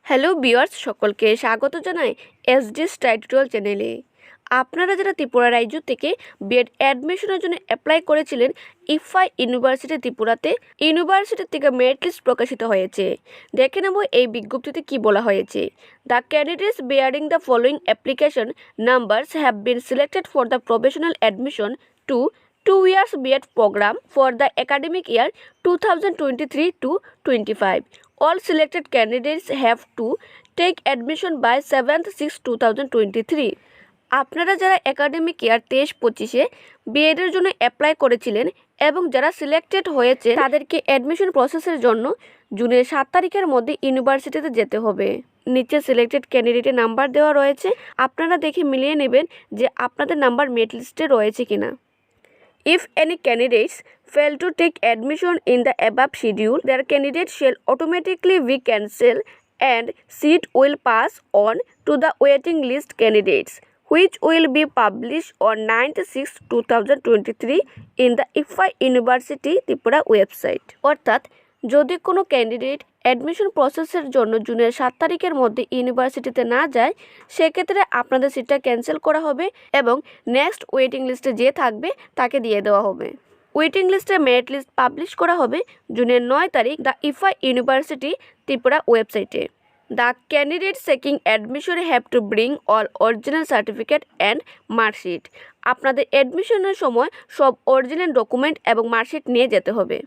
Hello viewers, সকলকে স্বাগত জানাই SDStudyTutorial চ্যানেলে। আপনারা যারা ত্রিপুরা রাজ্য থেকে B.Ed অ্যাডমিশনের জন্য অ্যাপ্লাই করেছিলেন, ICFAI ইউনিভার্সিটি ত্রিপুরাতে ইউনিভার্সিটি থেকে মেরিট লিস্ট প্রকাশিত হয়েছে। দেখে নেব এই বিজ্ঞপ্তিতে কি বলা হয়েছে। The candidates bearing the following application numbers have been selected for the professional admission to 2 years B.Ed program for the academic year 2023-25. All selected candidates have to take admission by 7/6/2023. আপনারা যারা একাডেমিক ইয়ার 23-25-এ B.Ed এর জন্য apply করেছিলেন এবং যারা selected হয়েছে তাদেরকে admission প্রসেসের জন্য জুনের 7 তারিখের মধ্যে ইউনিভার্সিটিতে যেতে হবে। নিচে সিলেক্টেড ক্যান্ডিডেটের নাম্বার দেওয়া রয়েছে, আপনারা দেখে মিলিয়ে নেবেন যে আপনাদের নাম্বার মেরিট লিস্টে রয়েছে কিনা। If any candidates fail to take admission in the above schedule, their candidate shall automatically be cancelled and seat will pass on to the waiting list candidates, which will be published on 9/6/2023 in the ICFAI University Tripura website. অর্থাৎ যদি কোনো candidate admission প্রসেসের জন্য জুনের 7 তারিখের মধ্যে ইউনিভার্সিটিতে না যায়, সেক্ষেত্রে আপনাদের সিটটা ক্যান্সেল করা হবে এবং নেক্সট ওয়েটিং লিস্টে যে থাকবে তাকে দিয়ে দেওয়া হবে। ওয়েটিং লিস্টে মেরিট লিস্ট পাবলিশ করা হবে জুনের 9 তারিখ দ্য ICFAI ইউনিভার্সিটি ত্রিপুরা ওয়েবসাইটে। The candidate checking admission have to bring all original certificate and marksheet. আপনাদের অ্যাডমিশনের সময় সব অরিজিনাল ডকুমেন্ট এবং মার্কশিট নিয়ে যেতে হবে।